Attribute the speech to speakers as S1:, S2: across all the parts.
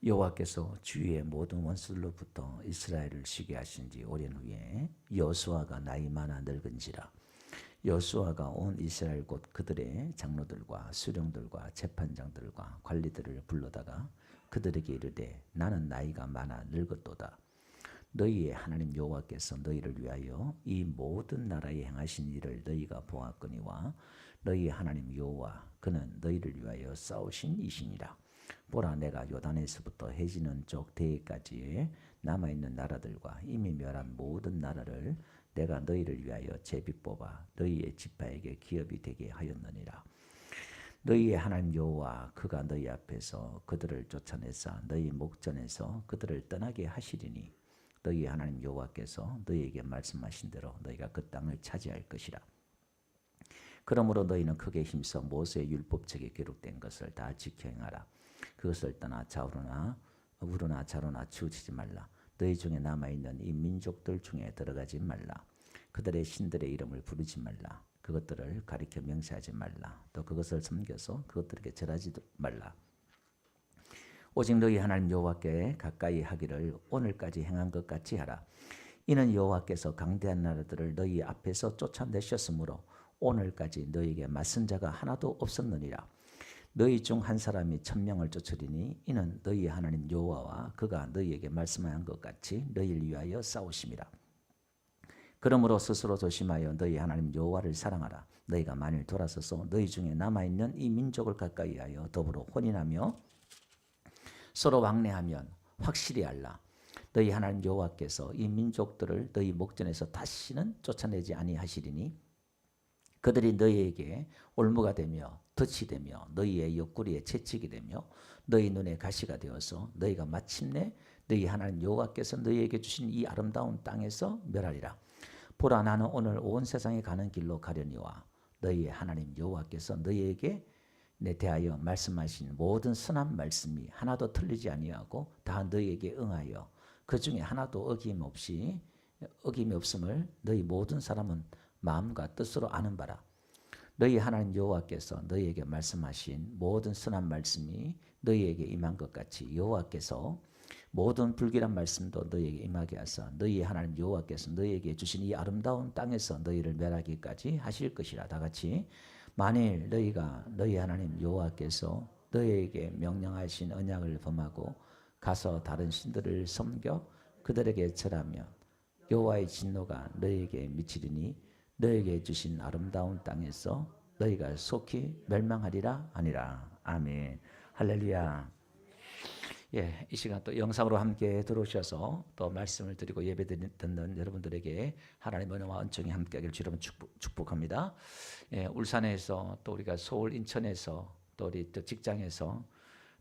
S1: 여호와께서 주위의 모든 원수들로부터 이스라엘을 쉬게 하신 지 오랜 후에 여호수아가 나이 많아 늙은지라. 여호수아가 온 이스라엘 곧 그들의 장로들과 수령들과 재판장들과 관리들을 불러다가 그들에게 이르되 나는 나이가 많아 늙었도다. 너희의 하나님 여호와께서 너희를 위하여 이 모든 나라에 행하신 일을 너희가 보았거니와 너희의 하나님 여호와 그는 너희를 위하여 싸우신 이시니라. 보라, 내가 요단에서부터 해지는 쪽 대해까지의 남아있는 나라들과 이미 멸한 모든 나라를 내가 너희를 위하여 제비 뽑아 너희의 지파에게 기업이 되게 하였느니라. 너희의 하나님 여호와 그가 너희 앞에서 그들을 쫓아내사 너희 목전에서 그들을 떠나게 하시리니 너희 하나님 여호와께서 너희에게 말씀하신 대로 너희가 그 땅을 차지할 것이라. 그러므로 너희는 크게 힘써 모세의 율법책에 기록된 것을 다 지켜 행하라. 그것을 떠나 좌우로나 우로나 좌로나 치우치지 말라. 너희 중에 남아있는 이 민족들 중에 들어가지 말라. 그들의 신들의 이름을 부르지 말라. 그것들을 가리켜 명세하지 말라. 또 그것을 섬겨서 그것들에게 절하지 말라. 오직 너희 하나님 여호와께 가까이 하기를 오늘까지 행한 것 같이 하라. 이는 여호와께서 강대한 나라들을 너희 앞에서 쫓아내셨으므로 오늘까지 너희에게 맞선 자가 하나도 없었느니라. 너희 중 한 사람이 1000명을 쫓으리니 이는 너희 하나님 여호와와 그가 너희에게 말씀한 것 같이 너희를 위하여 싸우심이라. 그러므로 스스로 조심하여 너희 하나님 여호와를 사랑하라. 너희가 만일 돌아서서 너희 중에 남아있는 이 민족을 가까이하여 더불어 혼인하며 서로 왕래하면 확실히 알라. 너희 하나님 여호와께서 이 민족들을 너희 목전에서 다시는 쫓아내지 아니하시리니 그들이 너희에게 올무가 되며 덫이 되며 너희의 옆구리에 채찍이 되며 너희 눈에 가시가 되어서 너희가 마침내 너희 하나님 여호와께서 너희에게 주신 이 아름다운 땅에서 멸하리라. 보라, 나는 오늘 온 세상에 가는 길로 가려니와 너희의 하나님 여호와께서 너희에게 내 대하여 말씀하신 모든 선한 말씀이 하나도 틀리지 아니하고 다 너희에게 응하여 그 중에 하나도 어김이 없음을 너희 모든 사람은 마음과 뜻으로 아는 바라. 너희 하나님 여호와께서 너희에게 말씀하신 모든 선한 말씀이 너희에게 임한 것 같이 여호와께서 모든 불길한 말씀도 너희에게 임하게 하사 너희 하나님 여호와께서 너희에게 주신 이 아름다운 땅에서 너희를 멸하기까지 하실 것이라. 다 같이 만일 너희가 너희 하나님 여호와께서 너희에게 명령하신 언약을 범하고 가서 다른 신들을 섬겨 그들에게 절하며 여호와의 진노가 너희에게 미치리니 너희에게 주신 아름다운 땅에서 너희가 속히 멸망하리라 하니라. 아멘. 할렐루야. 예, 이 시간 또 영상으로 함께 들어오셔서 또 말씀을 드리고 예배 듣는 여러분들에게 하나님의 은혜와 은총이 함께하기를 주로 축복합니다. 예, 울산에서 또 우리가 서울, 인천에서 또 우리 또 직장에서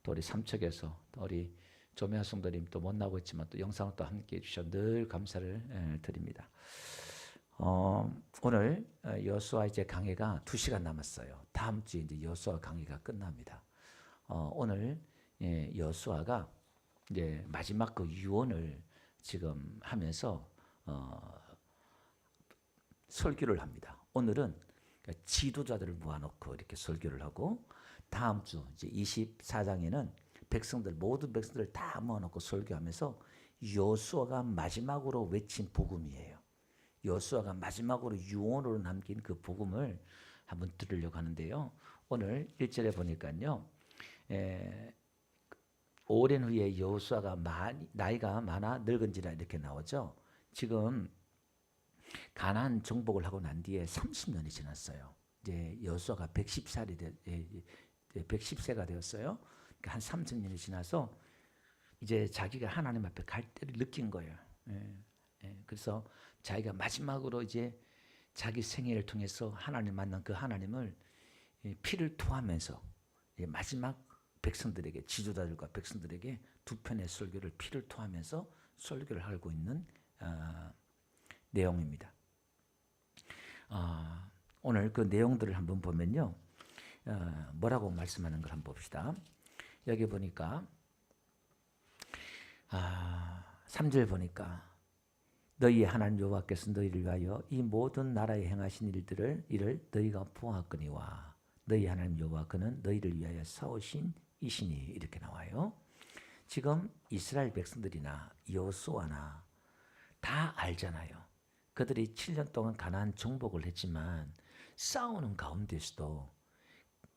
S1: 또 우리 삼척에서 또 우리 조미아 성도님 또 못 나오고 있지만 또 영상을 또 함께해 주셔 늘 감사를 드립니다. 오늘 여호수아 이제 강해가 2시간 남았어요. 다음 주에 이제 여호수아 강해가 끝납니다. 오늘 여호수아가 이제 마지막 그 유언을 지금 하면서 설교를 합니다. 오늘은 지도자들을 모아놓고 이렇게 설교를 하고 다음 주 이제 24장에는 백성들 모든 백성들을 다 모아놓고 설교하면서 여호수아가 마지막으로 외친 복음이에요. 여호수아가 마지막으로 유언으로 남긴 그 복음을 한번 들으려고 하는데요. 오늘 1절에 보니까요. 오랜 후에 여호수아가 나이가 많아 늙은지라 이렇게 나오죠. 지금 가나안 정복을 하고 난 뒤에 30년이 지났어요. 이제 여호수아가 110세가 되었어요. 그러니까 한 30년이 지나서 이제 자기가 하나님 앞에 갈 때를 느낀 거예요. 그래서 자기가 마지막으로 이제 자기 생애를 통해서 하나님 만난 그 하나님을 피를 토하면서 마지막 백성들에게 지도자들과 백성들에게 두 편의 설교를 피를 토하면서 설교를 하고 있는 내용입니다. 오늘 그 내용들을 한번 보면요. 뭐라고 말씀하는 걸 한번 봅시다. 여기 보니까 3절 보니까 너희의 하나님 여호와께서 너희를 위하여 이 모든 나라에 행하신 일을 너희가 보았거니와 너희 하나님 여호와 그는 너희를 위하여 싸우신 이시니 이렇게 나와요. 지금 이스라엘 백성들이나 여호수아나 다 알잖아요. 그들이 7년 동안 가나안 정복을 했지만 싸우는 가운데서도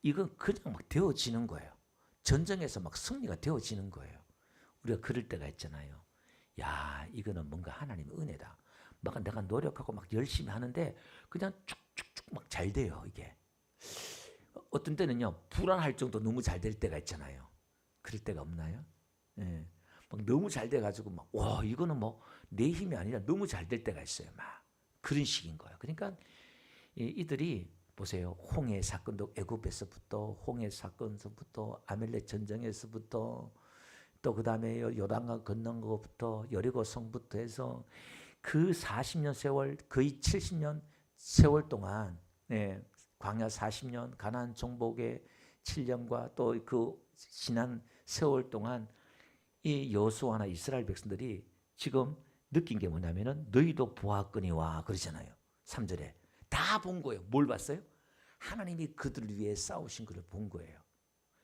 S1: 이건 그냥 막 되어지는 거예요. 전쟁에서 막 승리가 되어지는 거예요. 우리가 그럴 때가 있잖아요. 야, 이거는 뭔가 하나님의 은혜다. 막 내가 노력하고 막 열심히 하는데 그냥 쭉쭉쭉 막 잘 돼요, 이게. 어떤 때는요, 불안할 정도 너무 잘 될 때가 있잖아요. 그럴 때가 없나요? 예. 막 너무 잘 돼가지고 막, 와, 이거는 뭐 내 힘이 아니라 너무 잘 될 때가 있어요. 막 그런 식인 거예요. 그러니까 이들이 보세요. 홍해 사건도 애굽에서부터 홍해 사건서부터 아멜렉 전쟁에서부터 또 그다음에 요단강 건넌 것부터 여리고 성부터 해서 그 40년 세월 거의 70년 세월 동안 광야 40년 가나안 정복의 7년과 또 그 지난 세월 동안 이 여호수아나 이스라엘 백성들이 지금 느낀 게 뭐냐면은 너희도 보았거니와 그러잖아요. 3절에 다 본 거예요. 뭘 봤어요? 하나님이 그들을 위해 싸우신 것을 본 거예요.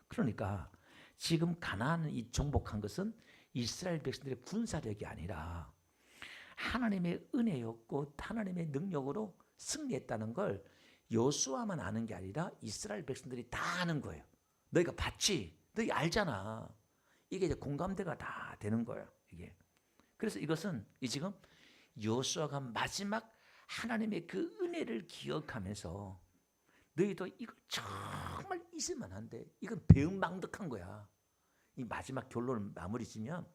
S1: 그러니까 지금 가나안을 이 정복한 것은 이스라엘 백성들의 군사력이 아니라 하나님의 은혜였고 하나님의 능력으로 승리했다는 걸 여호수아만 아는 게 아니라 이스라엘 백성들이 다 아는 거예요. 너희가 봤지? 너희 알잖아. 이게 이제 공감대가 다 되는 거예요. 이게. 그래서 이것은 지금 여호수아가 마지막 하나님의 그 은혜를 기억하면서 너희도 이걸 정말 있을만 한데 이건 배은망덕한 거야. 이 마지막 결론을 마무리 지면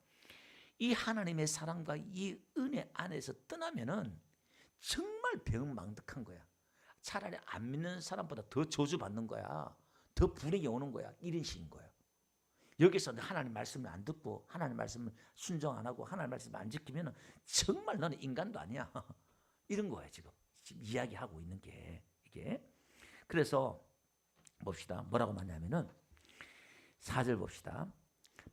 S1: 이 하나님의 사랑과 이 은혜 안에서 떠나면은 정말 배은망덕한 거야. 차라리 안 믿는 사람보다 더 저주받는 거야. 더 불행이 오는 거야. 이런 식인 거예요. 여기서 하나님 말씀을 안 듣고 하나님 말씀을 순종 안 하고 하나님 말씀을 안 지키면 정말 너는 인간도 아니야. 이런 거예요. 지금 이야기하고 있는 게 이게. 그래서 봅시다. 뭐라고 말하냐면은 4절 봅시다.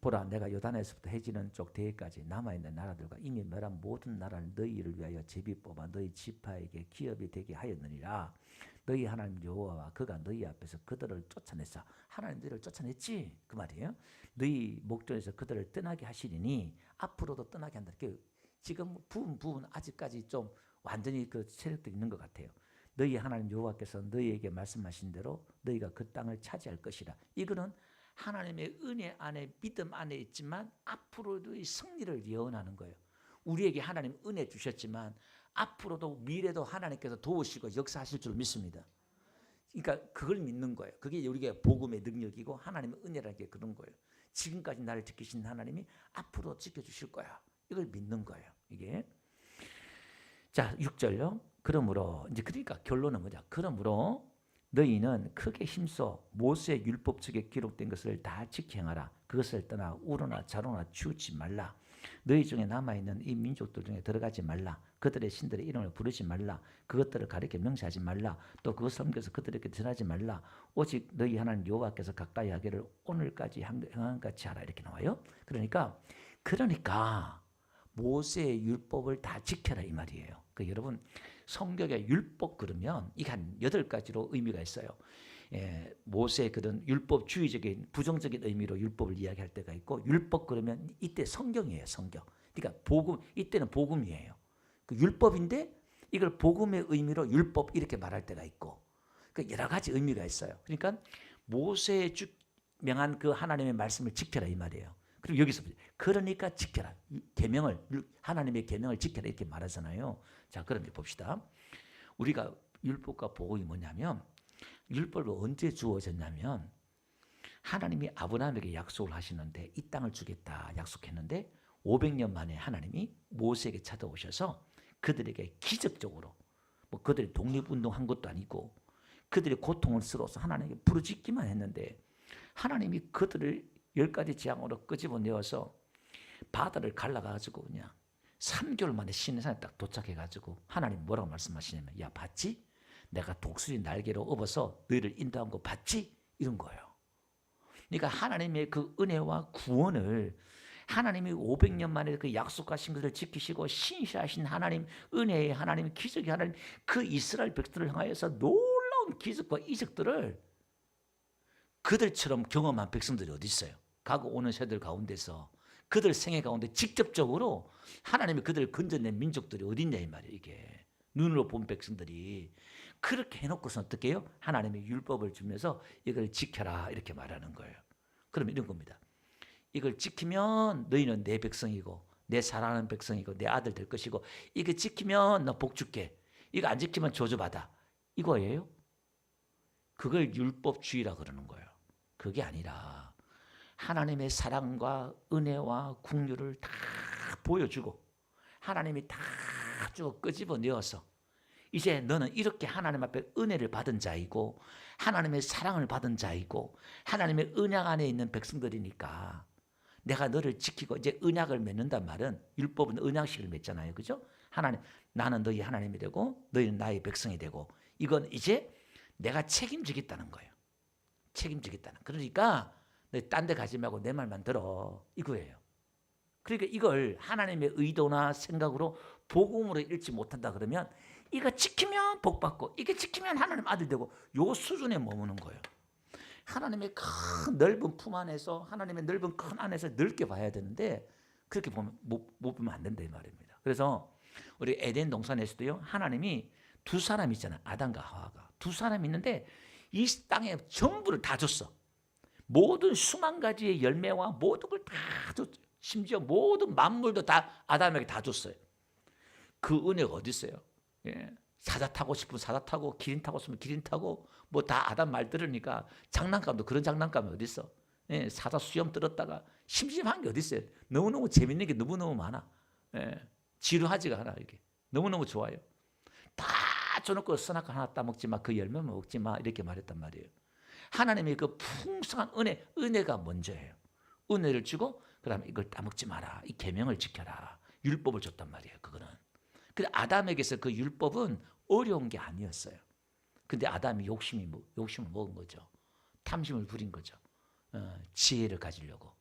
S1: 보라 내가 요단에서부터 해지는 쪽 대해까지 남아있는 나라들과 이미 멸한 모든 나라를 너희를 위하여 제비 뽑아 너희 지파에게 기업이 되게 하였느니라. 너희 하나님 여호와와 그가 너희 앞에서 그들을 쫓아냈어. 하나님 너희를 쫓아냈지 그 말이에요. 너희 목전에서 그들을 떠나게 하시리니 앞으로도 떠나게 한다. 지금 부분 아직까지 좀 완전히 그 세력도 있는 것 같아요. 너희 하나님 여호와께서 너희에게 말씀하신 대로 너희가 그 땅을 차지할 것이라. 이거는 하나님의 은혜 안에 믿음 안에 있지만 앞으로도의 승리를 예언하는 거예요. 우리에게 하나님 은혜 주셨지만 앞으로도 미래도 하나님께서 도우시고 역사하실 줄 믿습니다. 그러니까 그걸 믿는 거예요. 그게 우리가 복음의 능력이고 하나님의 은혜라는 게 그런 거예요. 지금까지 나를 지키신 하나님이 앞으로 지켜주실 거야. 이걸 믿는 거예요. 이게. 자, 6절요. 그러므로 이제 그러니까 결론은 뭐냐? 그러므로 너희는 크게 힘써 모세의 율법책에 기록된 것을 다 지켜 행하라. 그것을 떠나 우로나 자로나 치우치 말라. 너희 중에 남아있는 이 민족들 중에 들어가지 말라. 그들의 신들의 이름을 부르지 말라. 그것들을 가리켜 명시하지 말라. 또 그것 섬겨서 그들에게 전하지 말라. 오직 너희 하나님 여호와께서 가까이 하기를 오늘까지 행한 같이 하라. 이렇게 나와요. 그러니까 모세의 율법을 다 지켜라 이 말이에요. 여러분 성경에 율법 그러면 이게 한 8가지로 의미가 있어요. 모세의 그런 율법주의적인 부정적인 의미로 율법을 이야기할 때가 있고 율법 그러면 이때 성경이에요. 성경. 그러니까 복음 이때는 복음이에요. 그 율법인데 이걸 복음의 의미로 율법 이렇게 말할 때가 있고 여러 가지 의미가 있어요. 그러니까 모세의 명한 그 하나님의 말씀을 지켜라 이 말이에요. 그리고 여기서 그러니까 지켜라. 계명을 하나님의 계명을 지켜라 이렇게 말하잖아요. 자, 그럼 봅시다. 우리가 율법과 복음이 뭐냐면 율법이 언제 주어졌냐면 하나님이 아브라함에게 약속을 하시는데 이 땅을 주겠다 약속했는데 500년 만에 하나님이 모세에게 찾아오셔서 그들에게 기적적으로 그들이 독립운동한 것도 아니고 그들의 고통을 스러워서 하나님에게 부르짖기만 했는데 하나님이 그들을 10가지 재앙으로 끄집어내어서 바다를 갈라가지고 그냥 3개월 만에 시내산에 딱 도착해가지고 하나님 뭐라고 말씀하시냐면 야 봤지? 내가 독수리 날개로 업어서 너희를 인도한 거 봤지? 이런 거예요. 그러니까 하나님의 그 은혜와 구원을 하나님이 500년 만에 그 약속하신 것을 지키시고 신실하신 하나님, 은혜의 하나님, 기적의 하나님, 그 이스라엘 백성들을 향하여서 놀라운 기적과 이적들을 그들처럼 경험한 백성들이 어디 있어요? 가고 오는 세들 가운데서 그들 생애 가운데 직접적으로 하나님이 그들을 건져낸 민족들이 어디 있냐 이 말이에요. 이게 눈으로 본 백성들이 그렇게 해놓고서 어떻게 해요? 하나님의 율법을 주면서 이걸 지켜라 이렇게 말하는 거예요. 그럼 이런 겁니다. 이걸 지키면 너희는 내 백성이고 내 사랑하는 백성이고 내 아들 될 것이고 이거 지키면 너 복 줄게. 이거 안 지키면 저주받아. 이거예요? 그걸 율법주의라 그러는 거예요. 그게 아니라 하나님의 사랑과 은혜와 긍휼을 다 보여주고 하나님이 다 주고 끄집어내어서 이제 너는 이렇게 하나님 앞에 은혜를 받은 자이고 하나님의 사랑을 받은 자이고 하나님의 언약 안에 있는 백성들이니까 내가 너를 지키고 이제 언약을 맺는단 말은 율법은 언약식을 맺잖아요. 그죠? 하나님, 나는 너희 하나님이 되고 너희는 나의 백성이 되고 이건 이제 내가 책임지겠다는 거예요. 책임지겠다는. 그러니까 너 딴 데 가지 말고 내 말만 들어. 이거예요. 그러니까 이걸 하나님의 의도나 생각으로 복음으로 읽지 못한다 그러면 이거 지키면 복 받고 이게 지키면 하나님 아들 되고 요 수준에 머무는 거예요. 하나님의 큰 넓은 품 안에서 하나님의 넓은 큰 안에서 넓게 봐야 되는데 그렇게 보면 못 보면 안 된다 이 말입니다. 그래서 우리 에덴 동산에서도요 하나님이 두 사람 있잖아요. 아담과 하와가 두 사람이 있는데 이 땅에 전부를 다 줬어. 모든 수만 가지의 열매와 모든 걸 다 줬죠. 심지어 모든 만물도 다 아담에게 다 줬어요. 그 은혜가 어디 있어요? 예. 사자 타고 싶으면 사자 타고 기린 타고 싶으면 기린 타고 뭐 다 아담 말 들으니까 장난감도 그런 장난감이 어디 있어? 예. 사자 수염 들었다가 심심한 게 어디 있어요? 너무너무 재밌는 게 너무너무 많아. 예. 지루하지가 않아 이게. 너무너무 좋아요. 다 줘놓고 선악과 하나 따먹지 마. 그 열매만 먹지 마. 이렇게 말했단 말이에요. 하나님의 그 풍성한 은혜가 먼저예요. 은혜를 주고 그다음에 이걸 따먹지 마라. 이 계명을 지켜라. 율법을 줬단 말이에요. 그거는. 근데 아담에게서 그 율법은 어려운 게 아니었어요. 근데 아담이 욕심을 먹은 거죠. 탐심을 부린 거죠. 지혜를 가지려고.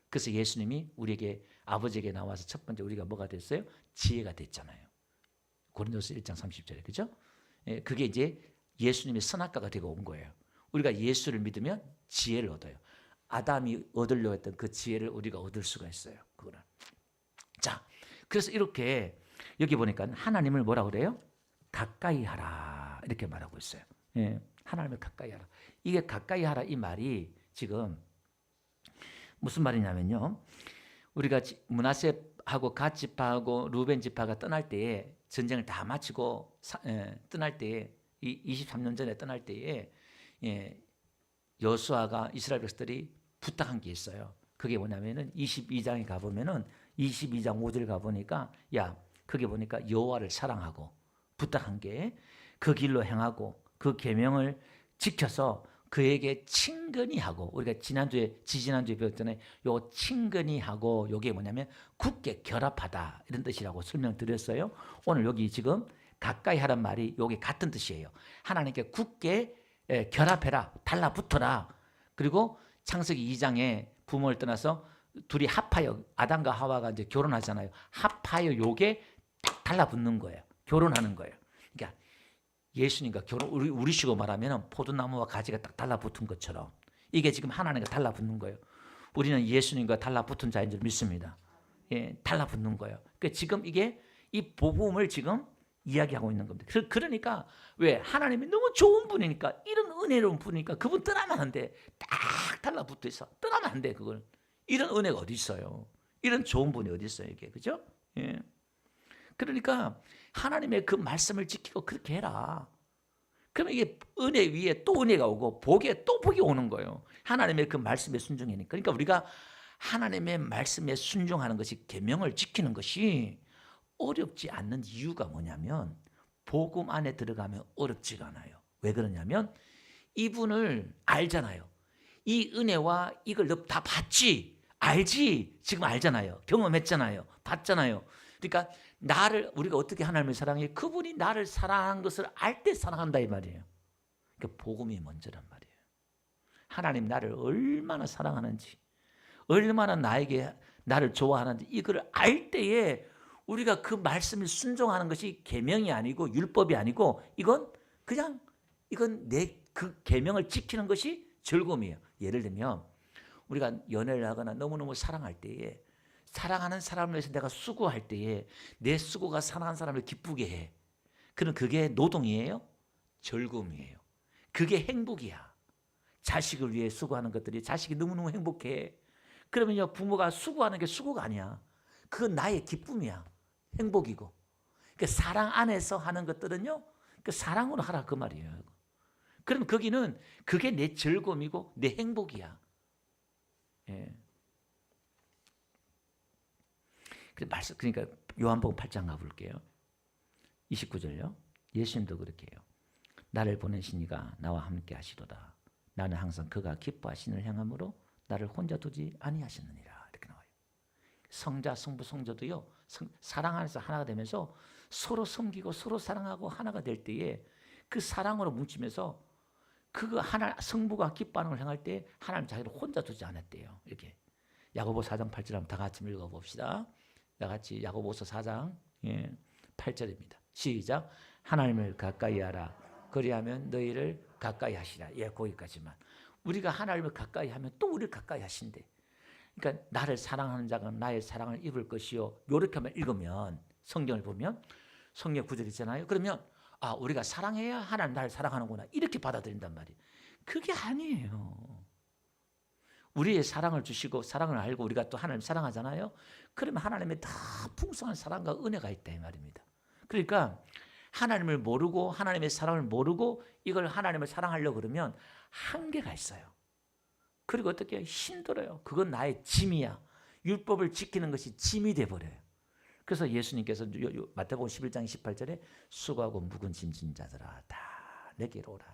S1: 그래서 예수님이 우리에게 아버지에게 나와서 첫 번째 우리가 뭐가 됐어요? 지혜가 됐잖아요. 고린도서 1장 30절에 그죠? 예, 그게 이제 예수님의 선악과가 되고 온 거예요. 우리가 예수를 믿으면 지혜를 얻어요. 아담이 얻으려고 했던 그 지혜를 우리가 얻을 수가 있어요. 그거는. 자, 그래서 이렇게 여기 보니까 하나님을 뭐라 그래요? 가까이 하라 이렇게 말하고 있어요. 예, 하나님을 가까이 하라. 이게 가까이 하라 이 말이 지금 무슨 말이냐면요. 우리가 므낫세하고 갓 지파하고 루벤 지파가 떠날 때에 전쟁을 다 마치고 떠날 때에 23년 전에 떠날 때에 여호수아가 이스라엘 백성들이 부탁한 게 있어요. 그게 뭐냐면은 22장에 가보면은 22장 5절 가보니까 야 그게 보니까 여호와를 사랑하고 부탁한 게 그 길로 행하고 그 계명을 지켜서 그에게 친근히 하고 우리가 지지난주에 배웠잖아요. 요 친근히 하고 요게 뭐냐면 굳게 결합하다 이런 뜻이라고 설명드렸어요. 오늘 여기 지금 가까이 하란 말이 요게 같은 뜻이에요. 하나님께 굳게 결합해라. 달라붙어라. 그리고 창세기 2장에 부모를 떠나서 둘이 합하여 아담과 하와가 이제 결혼하잖아요. 합하여 요게 딱 달라붙는 거예요. 결혼하는 거예요. 그러니까 예수님과 결혼 우리식으로 말하면 포도나무와 가지가 딱 달라붙은 것처럼 이게 지금 하나님과 달라붙는 거예요. 우리는 예수님과 달라붙은 자인 줄 믿습니다. 예, 달라붙는 거예요. 그러니까 지금 이게 이 복음을 지금 이야기하고 있는 겁니다. 그러니까 왜 하나님이 너무 좋은 분이니까 이런 은혜로운 분이니까 그분 떠나면 안 돼. 딱 달라붙어 있어. 떠나면 안 돼. 그걸 이런 은혜가 어디 있어요? 이런 좋은 분이 어디 있어요? 이게 그죠? 예. 그러니까 하나님의 그 말씀을 지키고 그렇게 해라. 그러면 이게 은혜 위에 또 은혜가 오고 복에 또 복이 오는 거예요. 하나님의 그 말씀에 순종하니까. 그러니까 우리가 하나님의 말씀에 순종하는 것이 계명을 지키는 것이 어렵지 않는 이유가 뭐냐면 복음 안에 들어가면 어렵지가 않아요. 왜 그러냐면 이분을 알잖아요. 이 은혜와 이걸 너 다 봤지? 알지? 지금 알잖아요. 경험했잖아요. 봤잖아요. 그러니까 우리가 어떻게 하나님을 사랑해? 그분이 나를 사랑한 것을 알 때 사랑한다 이 말이에요. 그러니까 복음이 먼저란 말이에요. 하나님 나를 얼마나 사랑하는지, 얼마나 나를 좋아하는지 이걸 알 때에 우리가 그 말씀을 순종하는 것이 계명이 아니고 율법이 아니고 이건 내 그 계명을 지키는 것이 즐거움이에요. 예를 들면 우리가 연애를 하거나 너무너무 사랑할 때에 사랑하는 사람을 위해서 내가 수고할 때에 내 수고가 사랑하는 사람을 기쁘게 해. 그럼 그게 노동이에요? 즐거움이에요. 그게 행복이야. 자식을 위해 수고하는 것들이 자식이 너무너무 행복해. 그러면요, 부모가 수고하는 게 수고가 아니야. 그건 나의 기쁨이야. 행복이고. 그 사랑 안에서 하는 것들은요, 그 사랑으로 하라 그 말이에요. 그럼 거기는 그게 내 즐거움이고 내 행복이야. 예. 그러니까 요한복음 8장 가볼게요. 29절요. 예수님도 그렇게 해요. 나를 보내신 이가 나와 함께 하시도다. 나는 항상 그가 기뻐하시는 향함으로 나를 혼자 두지 아니하시느니라. 이렇게 나와요. 성자, 성부, 성자도요, 사랑 안에서 하나가 되면서 서로 섬기고 서로 사랑하고 하나가 될 때에 그 사랑으로 뭉치면서 그거 하나 성부가 기뻐하는 걸 향할 때 하나님 자기를 혼자 두지 않았대요. 이렇게 야고보 4장 8절 한번 다 같이 읽어봅시다. 다 같이 야고보서 4장 8절입니다. 시작. 하나님을 가까이 하라. 그리하면 너희를 가까이 하시라. 예, 거기까지만. 우리가 하나님을 가까이 하면 또 우리를 가까이 하신대. 그러니까 나를 사랑하는 자가 나의 사랑을 입을 것이요. 이렇게 하면 읽으면 성경을 보면 성경 구절 있잖아요. 그러면 우리가 사랑해야 하나님 나를 사랑하는구나. 이렇게 받아들인단 말이에요. 그게 아니에요. 우리의 사랑을 주시고 사랑을 알고 우리가 또 하나님 사랑하잖아요. 그러면 하나님의 다 풍성한 사랑과 은혜가 있다 이 말입니다. 그러니까 하나님을 모르고 하나님의 사랑을 모르고 이걸 하나님을 사랑하려고 그러면 한계가 있어요. 그리고 어떻게 힘들어요. 그건 나의 짐이야. 율법을 지키는 것이 짐이 돼버려요. 그래서 예수님께서 마태복음 11장 18절에 수고하고 묵은 짐진 자들아 다 내게로 오라.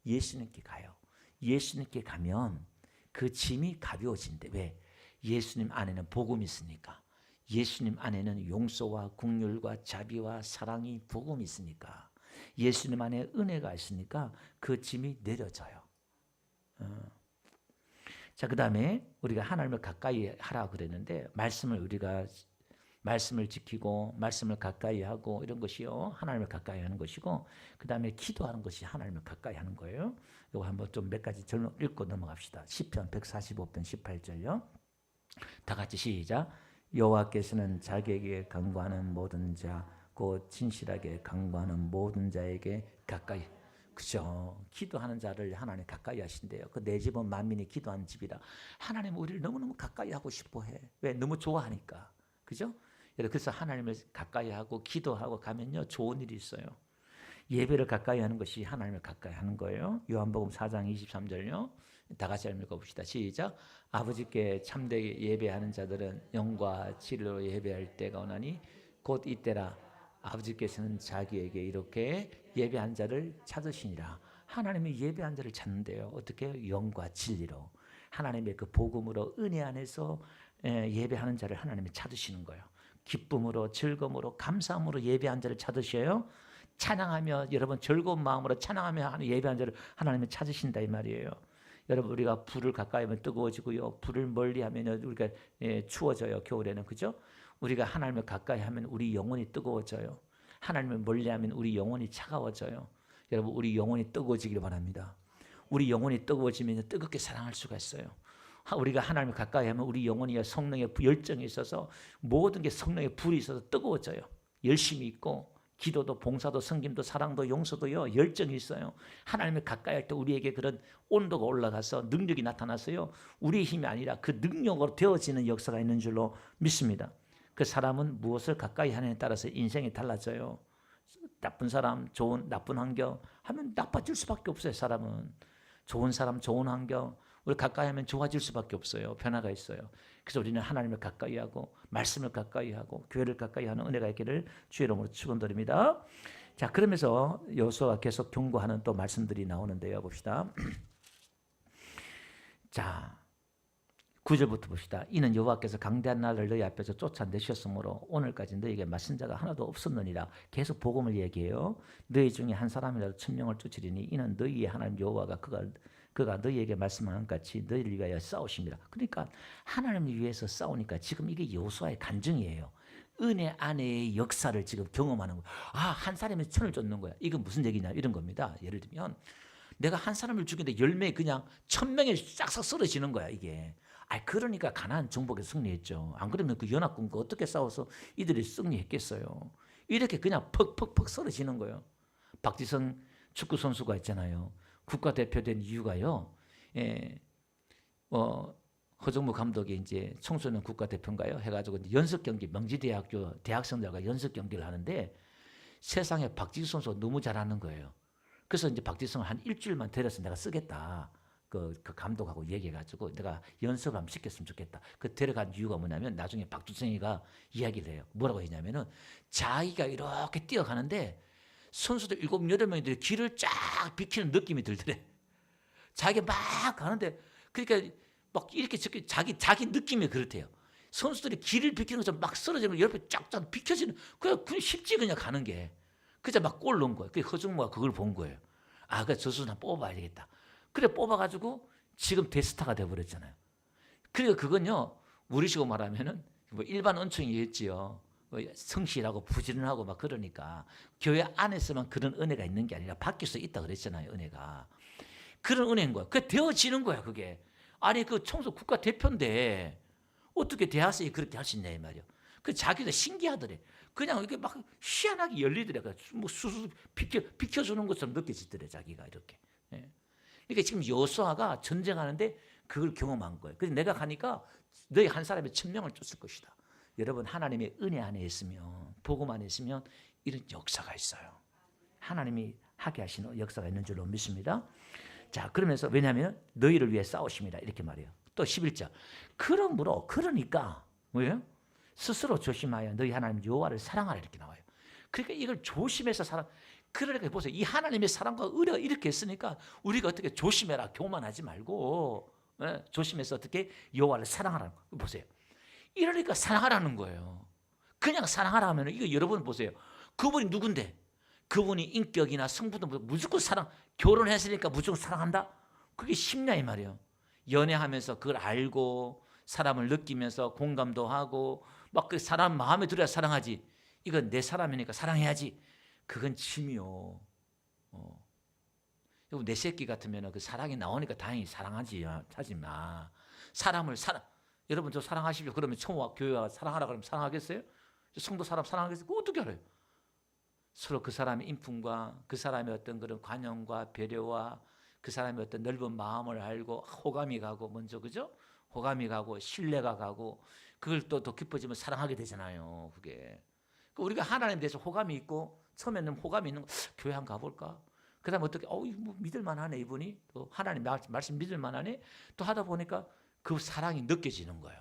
S1: 예수님께 가요. 예수님께 가면 그 짐이 가벼워진대. 왜? 예수님 안에는 복음이 있으니까. 예수님 안에는 용서와 긍휼과 자비와 사랑이 복음이 있으니까. 예수님 안에 은혜가 있으니까 그 짐이 내려져요. 자, 그 다음에 우리가 하나님을 가까이 하라 그랬는데 말씀을 지키고 말씀을 가까이 하고 이런 것이요 하나님을 가까이 하는 것이고, 그 다음에 기도하는 것이 하나님을 가까이 하는 거예요. 이거 한번 좀 몇 가지 읽고 넘어갑시다. 시편 145편 18절요. 다 같이 시작. 여호와께서는 자기에게 간구하는 모든 자 곧 진실하게 간구하는 모든 자에게 가까이. 그죠? 기도하는 자를 하나님 가까이 하신대요. 그 내 집은 만민이 기도하는 집이라. 하나님 우리를 너무너무 가까이 하고 싶어해. 왜? 너무 좋아하니까. 그죠? 그래서 하나님을 가까이 하고 기도하고 가면요 좋은 일이 있어요. 예배를 가까이 하는 것이 하나님을 가까이 하는 거예요. 요한복음 4장 23절요. 다 같이 읽어봅시다. 시작. 아버지께 참되게 예배하는 자들은 영과 진리로 예배할 때가 오나니 곧 이때라. 아버지께서는 자기에게 이렇게 예배한 자를 찾으시니라. 하나님이 예배한 자를 찾는데요. 어떻게? 영과 진리로. 하나님의 그 복음으로 은혜 안에서 예배하는 자를 하나님이 찾으시는 거예요. 기쁨으로 즐거움으로 감사함으로 예배한 자를 찾으셔요. 찬양하며 여러분 즐거운 마음으로 찬양하며 하는 예배한 자를 하나님이 찾으신다 이 말이에요. 여러분 우리가 불을 가까이 하면 뜨거워지고요. 불을 멀리하면 우리가 추워져요. 겨울에는. 그죠? 우리가 하나님을 가까이 하면 우리 영혼이 뜨거워져요. 하나님을 멀리하면 우리 영혼이 차가워져요. 여러분 우리 영혼이 뜨거워지길 바랍니다. 우리 영혼이 뜨거워지면 뜨겁게 사랑할 수가 있어요. 우리가 하나님을 가까이 하면 우리 영혼이 성령의 열정이 있어서 모든 게 성령의 불이 있어서 뜨거워져요. 열심히 있고 기도도 봉사도 성김도 사랑도 용서도요 열정이 있어요. 하나님을 가까이 할 때 우리에게 그런 온도가 올라가서 능력이 나타나서요 우리의 힘이 아니라 그 능력으로 되어지는 역사가 있는 줄로 믿습니다. 그 사람은 무엇을 가까이 하느냐에 따라서 인생이 달라져요. 나쁜 사람, 나쁜 환경 하면 나빠질 수밖에 없어요. 사람은 좋은 사람, 좋은 환경 우리 가까이 하면 좋아질 수밖에 없어요. 변화가 있어요. 그래서 우리는 하나님을 가까이 하고 말씀을 가까이 하고 교회를 가까이 하는 은혜가 있기를 주의 이름으로 축원드립니다. 자, 그러면서 여호수아가 계속 경고하는 또 말씀들이 나오는데요. 봅시다. 자, 9절부터 봅시다. 이는 여호와께서 강대한 나를 너희 앞에서 쫓아내셨으므로 오늘까지 너희에게 맞선 자가 하나도 없었느니라. 계속 복음을 얘기해요. 너희 중에 한 사람이라도 천명을 쫓으리니 이는 너희의 하나님 여호와가 그가 너희에게 말씀한 같이 너희를 위하여 싸우십니다. 그러니까 하나님을 위해서 싸우니까 지금 이게 여호수아의 간증이에요. 은혜 안에의 역사를 지금 경험하는 거예요. 한 사람이 천을 쫓는 거야. 이건 무슨 얘기냐 이런 겁니다. 예를 들면 내가 한 사람을 죽이는데 10명이 그냥 1000명이 싹싹 쓰러지는 거야 이게. 그러니까 가나안 정복에 승리했죠. 안 그러면 그 연합군과 어떻게 싸워서 이들이 승리했겠어요. 이렇게 그냥 퍽퍽퍽 썰어지는 거예요. 박지성 축구 선수가 있잖아요. 국가대표된 이유가요. 예, 허정무 감독이 이제 청소년 국가대표인가요? 해가지고 연습 경기, 명지대학교 대학생들과 연습 경기를 하는데 세상에 박지성 선수가 너무 잘하는 거예요. 그래서 이제 박지성을 한 일주일만 데려서 내가 쓰겠다. 그 감독하고 얘기해가지고 내가 연습을 한번 시켰으면 좋겠다. 그 데려간 이유가 뭐냐면 나중에 박주성이가 이야기를 해요. 뭐라고 했냐면은 자기가 이렇게 뛰어가는데 선수들 7, 8명들이 길을 쫙 비키는 느낌이 들더래. 자기가 막 가는데 그러니까 막 이렇게 자기 느낌이 그렇대요. 선수들이 길을 비키는 것처럼 막 쓰러지는 거 옆에 쫙쫙 비켜지는 그냥 쉽지 그냥 가는 게. 그래서 막 골 넣은 거예요. 그 허정무가 그걸 본 거예요. 그래 저 선수 한번 뽑아야 되겠다. 그래 뽑아가지고 지금 대스타가 돼버렸잖아요. 그러니까 그건요 우리식으로 말하면은 뭐 일반 은총이겠지요. 성실하고 부지런하고 막 그러니까 교회 안에서만 그런 은혜가 있는 게 아니라 밖에서 있다 그랬잖아요. 은혜가 그런 은혜인 거야. 그게 되어지는 거야. 그게 아니 그 청소 국가 대표인데 어떻게 대학생이 그렇게 할 수 있냐 이 말이야. 그 자기도 신기하더래. 그냥 이렇게 막 희한하게 열리더래. 뭐 수수 비켜주는 것처럼 느껴지더래 자기가 이렇게. 예. 그러니까 지금 여호수아가 전쟁하는데 그걸 경험한 거예요. 그래서 내가 가니까 너희 한 사람이 1000명을 쫓을 것이다. 여러분 하나님의 은혜 안에 있으면 복음 안에 있으면 이런 역사가 있어요. 하나님이 하게 하시는 역사가 있는 줄로 믿습니다. 자 그러면서 왜냐하면 너희를 위해 싸우십니다. 이렇게 말해요. 또 11절 그러므로 그러니까 뭐예요? 스스로 조심하여 너희 하나님 여호와를 사랑하라 이렇게 나와요. 그러니까 이걸 조심해서 그러니까 보세요. 이 하나님의 사랑과 의뢰가 이렇게 했으니까 우리가 어떻게 조심해라 교만하지 말고 조심해서 어떻게 여호와를 사랑하라는 거 보세요. 이러니까 사랑하라는 거예요. 그냥 사랑하라 하면 이거 여러분 보세요. 그분이 누군데? 그분이 인격이나 성분도 무조건 결혼했으니까 무조건 사랑한다? 그게 쉽냐 이 말이에요. 연애하면서 그걸 알고 사람을 느끼면서 공감도 하고 막 그 사람 마음에 들어야 사랑하지. 이건 내 사람이니까 사랑해야지. 그건 침이요. 내 새끼 같으면 그 사랑이 나오니까 다행히 사랑하지 하지 마. 여러분 저 사랑하십시오. 그러면 청와 교회와 사랑하라 그러면 사랑하겠어요? 성도 사람 사랑하겠어요? 그거 어떻게 알아요? 서로 그 사람의 인품과 그 사람의 어떤 그런 관용과 배려와 그 사람의 어떤 넓은 마음을 알고 호감이 가고 먼저 그죠? 호감이 가고 신뢰가 가고 그걸 또 더 깊어지면 사랑하게 되잖아요. 그게 우리가 하나님에 대해서 호감이 있고 처음에는 호감이 있는 거 교회 한번 가볼까? 그다음 어떻게 뭐 믿을만하네 이분이 또 하나님 말씀 믿을만하네 또 하다 보니까 그 사랑이 느껴지는 거예요.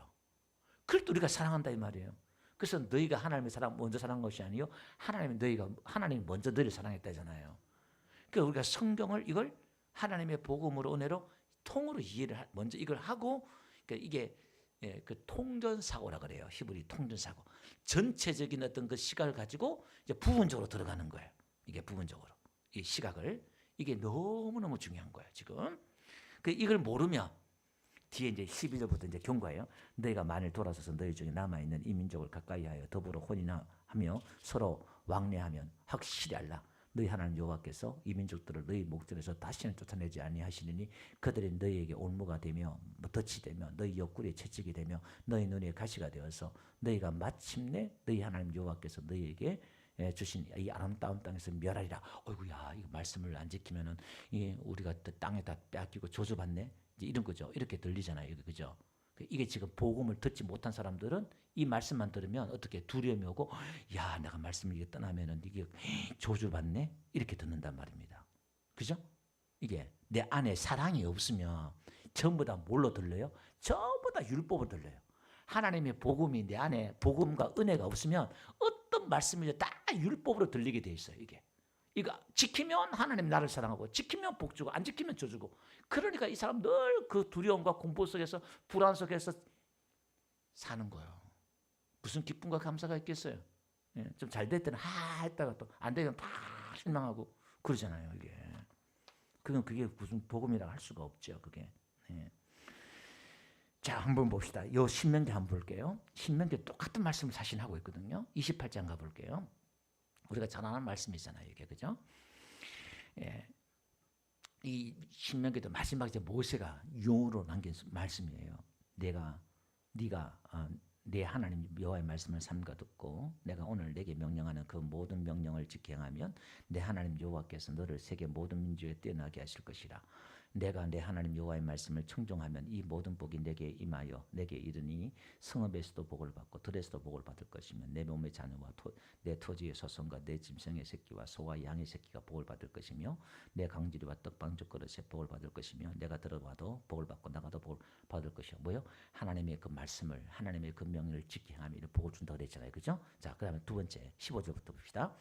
S1: 그럴 때 우리가 사랑한다 이 말이에요. 그래서 너희가 하나님의 사랑 먼저 사랑한 것이 아니요 하나님이 먼저 너희를 사랑했다잖아요. 그러니까 우리가 성경을 이걸 하나님의 복음으로 은혜로 통으로 이해를 먼저 이걸 하고 그러니까 이게 그 통전사고라 그래요. 히브리 통전사고. 전체적인 어떤 그 시각을 가지고 이제 부분적으로 들어가는 거예요. 이게 부분적으로 이 시각을 이게 너무너무 중요한 거예요. 지금 이걸 모르면 뒤에 이제 11절부터 이제 경고해요. 너희가 만일 돌아서서 너희 중에 남아있는 이 민족을 가까이하여 더불어 혼인하며 서로 왕래하면 확실히 알라. 너희 하나님 여호와께서 이 민족들을 너희 목전에서 다시는 쫓아내지 아니하시리니 그들이 너희에게 올무가 되며 덫이 되며 너희 옆구리에 채찍이 되며 너희 눈에 가시가 되어서 너희가 마침내 너희 하나님 여호와께서 너희에게 주신 이 아름다운 땅에서 멸하리라. 어이구야 이거 말씀을 안 지키면은 우리가 땅에다 뺏기고 저주받네. 이런 거죠. 이렇게 들리잖아요. 그죠? 이게 지금 복음을 듣지 못한 사람들은 이 말씀만 들으면 어떻게 두려움이 오고 야 내가 말씀을 이게 떠나면은 이게 저주받네 이렇게 듣는단 말입니다. 그죠? 이게 내 안에 사랑이 없으면 전부 다 뭘로 들려요? 전부 다 율법으로 들려요. 하나님의 복음이 내 안에 복음과 은혜가 없으면 어떤 말씀이든 다 율법으로 들리게 돼 있어요. 이거 지키면 하나님 나를 사랑하고 지키면 복 주고 안 지키면 저주고 그러니까 이 사람 늘 그 두려움과 공포 속에서 불안 속에서 사는 거예요. 무슨 기쁨과 감사가 있겠어요. 좀 잘 될 때는 했다가 또 안 되면 다 실망하고 그러잖아요. 이게 그게 무슨 복음이라고 할 수가 없죠. 그게 자 한번 봅시다. 요 신명기 한번 볼게요. 신명기 똑같은 말씀을 사실 하고 있거든요. 28장 가볼게요. 우리가 잘 아는 말씀이잖아요. 이게 그죠? 이 신명기도 마지막에 모세가 용으로 남긴 말씀이에요. 네가 내 하나님 여호와의 말씀을 삼가 듣고 내가 오늘 내게 명령하는 그 모든 명령을 지켜 행하면 내 하나님 여호와께서 너를 세계 모든 민족에 뛰어나게 하실 것이라. 내가 내 하나님 여호와의 말씀을 청종하면 이 모든 복이 내게 임하여 내게 이르니 성읍에서도 복을 받고 들에서도 복을 받을 것이며 내 몸의 자녀와 내 토지의 소손과 내 짐승의 새끼와 소와 양의 새끼가 복을 받을 것이며 내 강주리와 떡방죽 그릇에 복을 받을 것이며 내가 들어가도 복을 받고 나가도 복을 받을 것이요. 뭐요? 하나님의 그 말씀을 하나님의 그 명령을 지켜 행하면 복을 준다고 그랬잖아요. 그죠? 자, 그다음에 두 번째 15절부터 봅시다.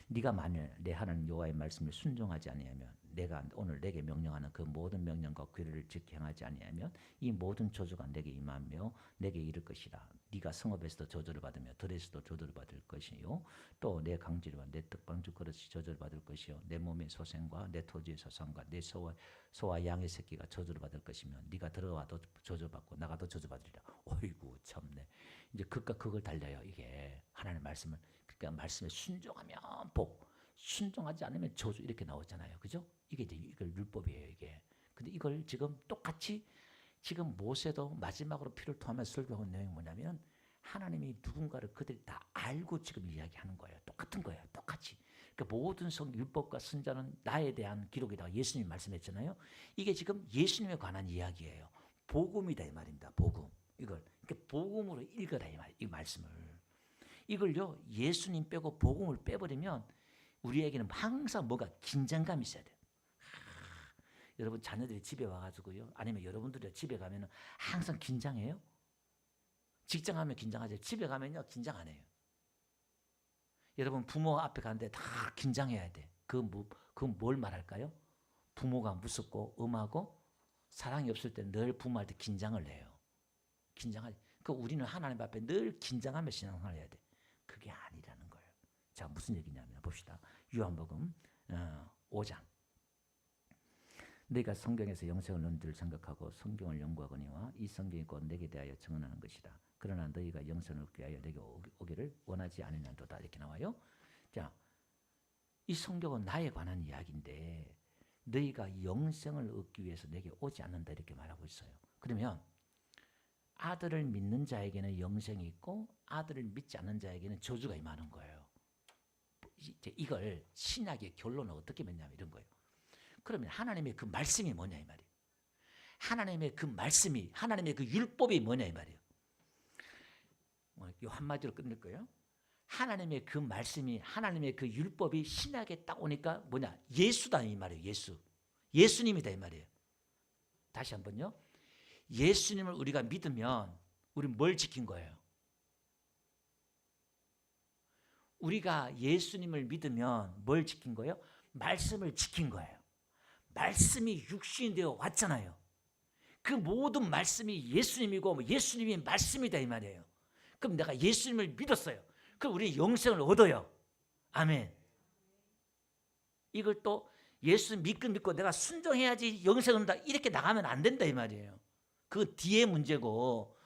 S1: 네가 만일 내 하나님 여호와의 말씀을 순종하지 아니하면 내가 오늘 내게 명령하는 그 모든 명령과 규례를 지켜 행하지 아니하면 이 모든 저주가 내게 임하며 내게 이를 것이라. 네가 성읍에서도 저주를 받으며 들에서도 저주를 받을 것이요 또 내 강지와 내 떡방죽 그릇이 저주를 받을 것이요 내 몸의 소생과 내 토지의 소산과 내 소와 양의 새끼가 저주를 받을 것이며 네가 들어와도 저주받고 나가도 저주받으리라. 어이구 참네. 이제 극과 극을 달려요. 이게 하나님의 말씀을 그러니까 말씀에 순종하면 복, 순종하지 않으면 저주 이렇게 나오잖아요. 그죠? 이게 이제 이걸 율법이에요, 이게. 근데 이걸 지금 똑같이 지금 모세도 마지막으로 피를 토하면서 설교하는 내용이 뭐냐면 하나님이 누군가를 그들이 다 알고 지금 이야기하는 거예요. 똑같은 거예요. 똑같이. 그러니까 모든 율법과 선자는 나에 대한 기록이다. 예수님이 말씀했잖아요. 이게 지금 예수님에 관한 이야기예요. 복음이다 이 말입니다. 복음. 이걸 그러니까 복음으로 읽어라 이 말씀을. 이걸요 예수님 빼고 복음을 빼버리면 우리에게는 항상 뭐가 긴장감이 있어야 돼요. 여러분 자녀들이 집에 와가지고요 아니면 여러분들이 집에 가면 항상 긴장해요? 직장 가면 긴장하죠. 집에 가면요 긴장 안 해요. 여러분 부모 앞에 가는데 다 긴장해야 돼. 그건 뭘 말할까요? 부모가 무섭고 엄하고 사랑이 없을 때 늘 부모할 때 긴장을 해요. 긴장하지. 그 우리는 하나님 앞에 늘 긴장하며 신앙생활을 해야 돼. 그게 아니라는 거예요. 자, 무슨 얘기냐면 봅시다. 요한복음 5장. 내가 성경에서 영생을 얻는 줄 생각하고 성경을 연구하거니와 이 성경이 곧 내게 대하여 증언하는 것이다. 그러나 너희가 영생을 얻기 위하여 내게 오기를 원하지 않으냐도다. 이렇게 나와요. 자, 이 성경은 나에 관한 이야기인데 너희가 영생을 얻기 위해서 내게 오지 않는다 이렇게 말하고 있어요. 그러면 아들을 믿는 자에게는 영생이 있고 아들을 믿지 않는 자에게는 저주가 임하는 거예요. 이걸 신약의 결론을 어떻게 맺냐면 이런 거예요. 그러면 하나님의 그 말씀이 뭐냐 이 말이에요. 하나님의 그 말씀이 하나님의 그 율법이 뭐냐 이 말이에요. 이 한마디로 끝낼 거예요. 하나님의 그 말씀이 하나님의 그 율법이 신약에 딱 오니까 뭐냐 예수다 이 말이에요. 예수님이다 이 말이에요. 다시 한번요. 예수님을 우리가 믿으면 우리는 뭘 지킨 거예요? 우리가 예수님을 믿으면 뭘 지킨 거예요? 말씀을 지킨 거예요. 말씀이 육신이 되어 왔잖아요. 그 모든 말씀이 예수님이고 예수님이 말씀이다 이 말이에요. 그럼 내가 예수님을 믿었어요. 그럼 우리 영생을 얻어요. 아멘. 이걸 또 예수 믿고 내가 순종해야지 영생을 얻는다 이렇게 나가면 안 된다 이 말이에요. 그 뒤에 문제고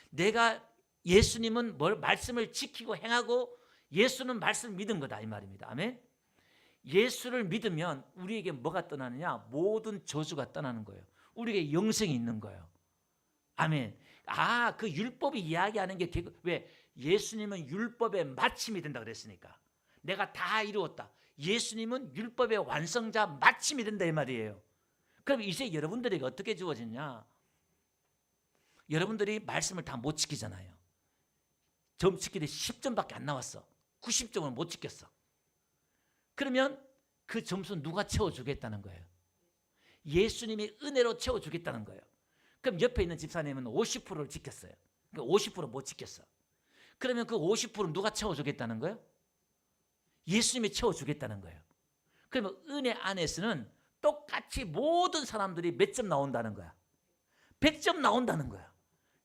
S1: 내가 예수님은 말씀을 지키고 행하고 예수는 말씀을 믿은 거다 이 말입니다. 아멘. 예수를 믿으면 우리에게 뭐가 떠나느냐? 모든 저주가 떠나는 거예요. 우리에게 영생이 있는 거예요. 아멘. 그 율법이 이야기하는 게 왜 예수님은 율법의 마침이 된다 그랬으니까 내가 다 이루었다. 예수님은 율법의 완성자 마침이 된다 이 말이에요. 그럼 이제 여러분들에게 어떻게 주어지냐? 여러분들이 말씀을 다 못 지키잖아요. 점 지키는데 10점밖에 안 나왔어. 90점을 못 지켰어. 그러면 그 점수 누가 채워주겠다는 거예요? 예수님이 은혜로 채워주겠다는 거예요. 그럼 옆에 있는 집사님은 50%를 지켰어요. 그러니까 50% 못 지켰어. 그러면 그 50% 누가 채워주겠다는 거예요? 예수님이 채워주겠다는 거예요. 그러면 은혜 안에서는 똑같이 모든 사람들이 몇 점 나온다는 거야? 100점 나온다는 거야.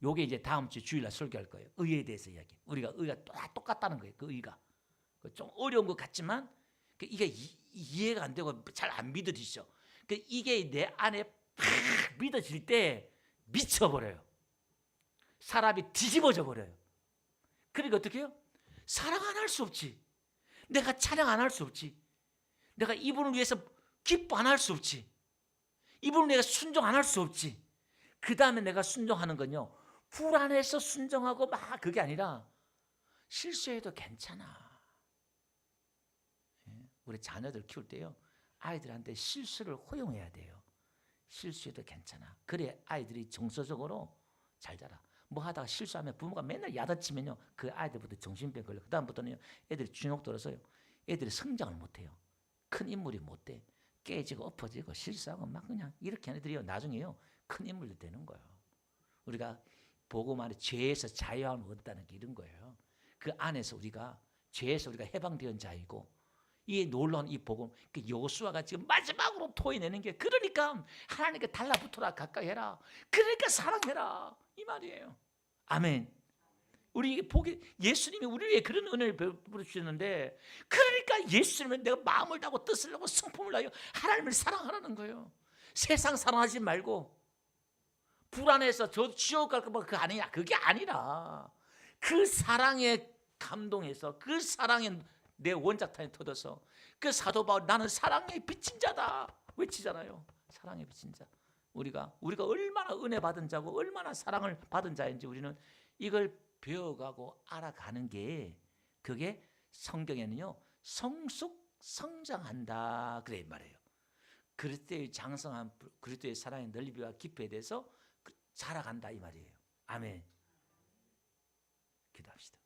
S1: 요게 이제 다음 주 주일날 설교할 거예요. 의에 대해서 이야기. 우리가 의가 똑같다는 거예요. 그 의가. 좀 어려운 것 같지만 이게 이해가 안 되고 잘 안 믿어지죠. 이게 내 안에 팍 믿어질 때 미쳐버려요. 사람이 뒤집어져 버려요. 그러니까 어떻게 해요? 사랑 안 할 수 없지. 내가 찬양 안 할 수 없지. 내가 이분을 위해서 기뻐 안 할 수 없지. 이분을 내가 순종 안 할 수 없지. 그 다음에 내가 순종하는 건요. 불안해서 순종하고 막 그게 아니라 실수해도 괜찮아. 우리 자녀들 키울 때요, 아이들한테 실수를 허용해야 돼요. 실수해도 괜찮아. 그래 아이들이 정서적으로 잘 자라. 뭐 하다가 실수하면 부모가 맨날 야단치면요, 그 아이들부터 정신병 걸려. 그 다음부터는 애들이 중독 들어서요, 애들이 성장을 못해요. 큰 인물이 못 돼. 깨지고 엎어지고 실수하고 막 그냥 이렇게 하는 애들이요, 나중에요 큰 인물이 되는 거예요. 우리가 보고 말해 죄에서 자유함을 얻다는 게 이런 거예요. 그 안에서 우리가 죄에서 우리가 해방된 자이고, 이 놀라운 이 복음, 그 여호수아가 지금 마지막으로 토해내는 게, 그러니까 하나님께 달라붙어라, 가까이 해라, 그러니까 사랑해라, 이 말이에요. 아멘. 우리 보기, 예수님이 우리 위해 그런 은혜를 베풀어 주셨는데, 그러니까 예수님은 내가 마음을 다하고 뜻을 다하고 성품을 다하여 하나님을 사랑하라는 거예요. 세상 사랑하지 말고 불안해서 저 지옥 갈까 봐 그거 아니야. 그게 아니라 그 사랑에 감동해서 그 사랑에 내 원작탄이 터져서 그 사도 바울, 나는 사랑에 비친 자다 외치잖아요. 사랑에 비친 자. 우리가 얼마나 은혜 받은 자고 얼마나 사랑을 받은 자인지 우리는 이걸 배워가고 알아가는 게, 그게 성경에는요 성숙 성장한다 그래 말이에요. 그리스도의 장성한, 그리스도의 사랑의 넓이와 깊이에 대해서 자라간다 이 말이에요. 아멘. 기도합시다.